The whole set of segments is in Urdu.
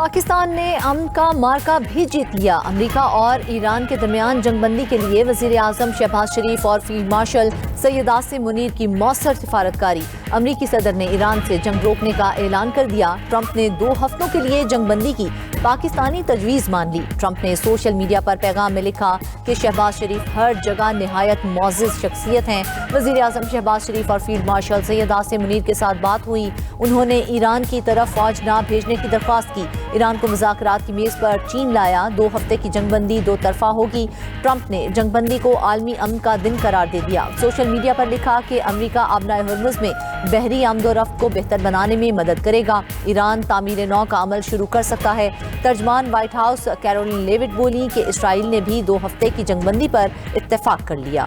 پاکستان نے امن کا مارکا بھی جیت لیا۔ امریکہ اور ایران کے درمیان جنگ بندی کے لیے وزیر اعظم شہباز شریف اور فیلڈ مارشل سید عاصم منیر کی مؤثر سفارتکاری۔ امریکی صدر نے ایران سے جنگ روکنے کا اعلان کر دیا۔ ٹرمپ نے 2 ہفتوں کے لیے جنگ بندی کی پاکستانی تجویز مان لی۔ ٹرمپ نے سوشل میڈیا پر پیغام میں لکھا کہ شہباز شریف ہر جگہ نہایت معزز شخصیت ہیں۔ وزیر اعظم شہباز شریف اور فیلڈ مارشل سید عاصم منیر کے ساتھ بات ہوئی۔ انہوں نے ایران کی طرف فوج نہ بھیجنے کی درخواست کی۔ ایران کو مذاکرات کی میز پر چین لایا۔ 2 ہفتے کی جنگ بندی 2 طرفہ ہوگی۔ ٹرمپ نے جنگ بندی کو عالمی امن کا دن قرار دے دیا۔ سوشل میڈیا پر لکھا کہ امریکہ آبنائے ہرمز میں بحری آمد و رفت کو بہتر بنانے میں مدد کرے گا۔ ایران تعمیر نو کا عمل شروع کر سکتا ہے۔ ترجمان وائٹ ہاؤس کیرولین لیوٹ بولی کہ اسرائیل نے بھی 2 ہفتے کی جنگ بندی پر اتفاق کر لیا۔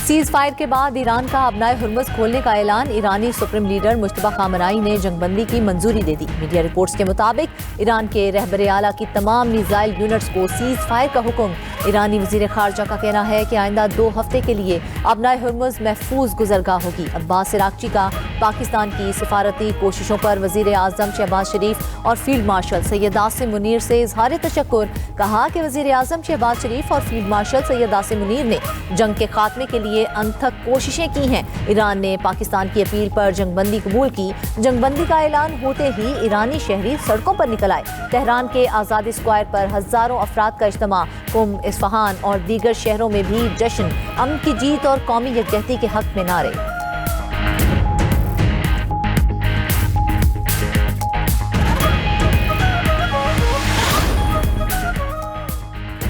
سیز فائر کے بعد ایران کا آبنائے ہرمز کھولنے کا اعلان۔ ایرانی سپریم لیڈر مجتبیٰ خامنہئی نے جنگ بندی کی منظوری دے دی۔ میڈیا رپورٹس کے مطابق ایران کے رہبر اعلیٰ کی تمام میزائل یونٹس کو سیز فائر کا حکم۔ ایرانی وزیر خارجہ کا کہنا ہے کہ آئندہ 2 ہفتے کے لیے آبنائے ہرمز محفوظ گزرگاہ ہوگی۔ عباس عراقچی کا پاکستان کی سفارتی کوششوں پر وزیر اعظم شہباز شریف اور فیلڈ مارشل سید عاصم منیر سے اظہار تشکر۔ کہا کہ وزیر اعظم شہباز شریف اور فیلڈ مارشل سید عاصم منیر نے جنگ کے خاتمے کے لیے انتھک کوششیں کی ہیں۔ ایران نے پاکستان کی اپیل پر جنگ بندی قبول کی۔ جنگ بندی کا اعلان ہوتے ہی ایرانی شہری سڑکوں پر نکل آئے۔ تہران کے آزادی اسکوائر پر ہزاروں افراد کا اجتماع۔ قم، اصفہان اور دیگر شہروں میں بھی جشن، امن کی جیت اور قومی یکجہتی کے حق میں نعرے۔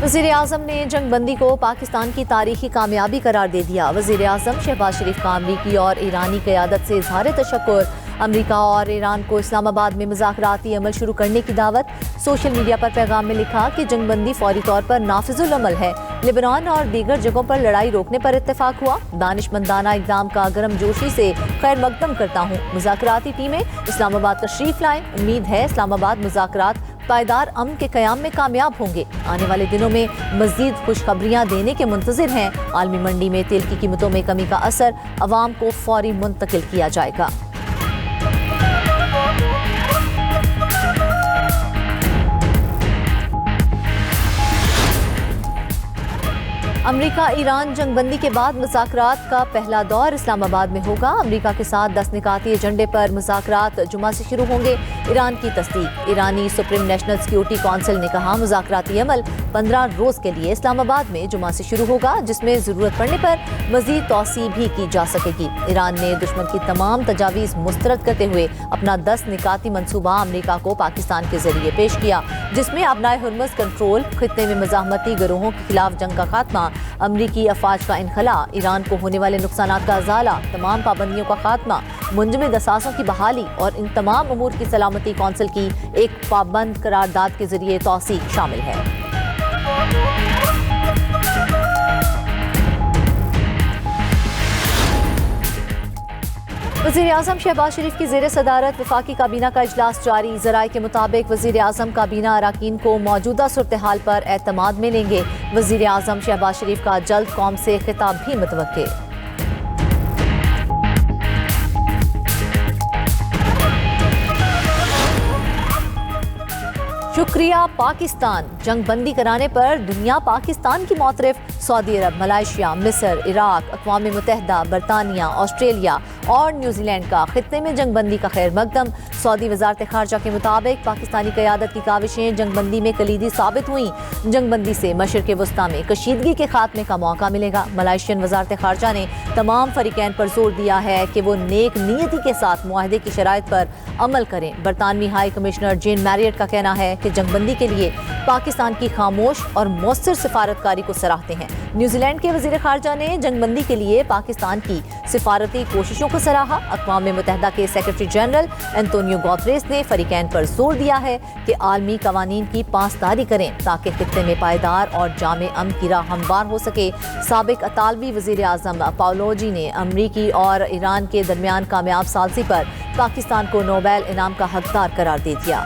وزیر اعظم نے جنگ بندی کو پاکستان کی تاریخی کامیابی قرار دے دیا۔ وزیر اعظم شہباز شریف کا امریکی اور ایرانی قیادت سے اظہار تشکر۔ امریکہ اور ایران کو اسلام آباد میں مذاکراتی عمل شروع کرنے کی دعوت۔ سوشل میڈیا پر پیغام میں لکھا کہ جنگ بندی فوری طور پر نافذ العمل ہے۔ لبنان اور دیگر جگہوں پر لڑائی روکنے پر اتفاق ہوا۔ دانش مندانہ اقدام کا گرم جوشی سے خیر مقدم کرتا ہوں۔ مذاکراتی ٹیمیں اسلام آباد تشریف لائیں۔ امید ہے اسلام آباد مذاکرات پائیدار امن کے قیام میں کامیاب ہوں گے۔ آنے والے دنوں میں مزید خوشخبریاں دینے کے منتظر ہیں۔ عالمی منڈی میں تیل کی قیمتوں میں کمی کا اثر عوام کو فوری منتقل کیا جائے گا۔ امریکہ ایران جنگ بندی کے بعد مذاکرات کا پہلا دور اسلام آباد میں ہوگا۔ امریکہ کے ساتھ 10 نکاتی ایجنڈے پر مذاکرات جمعہ سے شروع ہوں گے۔ ایران کی تصدیق۔ ایرانی سپریم نیشنل سیکیورٹی کونسل نے کہا مذاکراتی عمل 15 روز کے لیے اسلام آباد میں جمعہ سے شروع ہوگا، جس میں ضرورت پڑنے پر مزید توسیع بھی کی جا سکے گی۔ ایران نے دشمن کی تمام تجاویز مسترد کرتے ہوئے اپنا 10 نکاتی منصوبہ امریکہ کو پاکستان کے ذریعے پیش کیا، جس میں آبنائے ہرمز کنٹرول، خطے میں مزاحمتی گروہوں کے خلاف جنگ کا خاتمہ، امریکی افواج کا انخلاء، ایران کو ہونے والے نقصانات کا ازالہ، تمام پابندیوں کا خاتمہ، منجمد اثاثوں کی بحالی اور ان تمام امور کی سلامتی کونسل کی ایک پابند قرارداد کے ذریعے توثیق شامل ہے۔ وزیر اعظم شہباز شریف کی زیر صدارت وفاقی کابینہ کا اجلاس جاری۔ ذرائع کے مطابق وزیر اعظم کابینہ اراکین کو موجودہ صورتحال پر اعتماد میں لیں گے۔ وزیر اعظم شہباز شریف کا جلد قوم سے خطاب بھی متوقع۔ شکریہ پاکستان، جنگ بندی کرانے پر دنیا پاکستان کی معترف۔ سعودی عرب، ملائیشیا، مصر، عراق، اقوام متحدہ، برطانیہ، آسٹریلیا اور نیوزی لینڈ کا خطے میں جنگ بندی کا خیر مقدم۔ سعودی وزارت خارجہ کے مطابق پاکستانی قیادت کی کاوشیں جنگ بندی میں کلیدی ثابت ہوئیں۔ جنگ بندی سے مشرق وسطیٰ میں کشیدگی کے خاتمے کا موقع ملے گا۔ ملائیشین وزارت خارجہ نے تمام فریقین پر زور دیا ہے کہ وہ نیک نیتی کے ساتھ معاہدے کی شرائط پر عمل کریں۔ برطانوی ہائی کمشنر جین میریٹ کا کہنا ہے کہ جنگ بندی کے لیے پاکستان کی خاموش اور مؤثر سفارتکاری کو سراہتے ہیں۔ نیوزی لینڈ کے وزیر خارجہ نے جنگ بندی کے لیے پاکستان کی سفارتی کوششوں کو سراہا۔ اقوام متحدہ کے سیکرٹری جنرل انتونیو گوتریس نے فریقین پر زور دیا ہے کہ عالمی قوانین کی پاسداری کریں تاکہ خطے میں پائیدار اور جامع امن کی راہ ہموار ہو سکے۔ سابق اطالوی وزیر اعظم پاولوجی نے امریکی اور ایران کے درمیان کامیاب ثالثی پر پاکستان کو نوبل انعام کا حقدار قرار دے دیا۔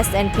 S&P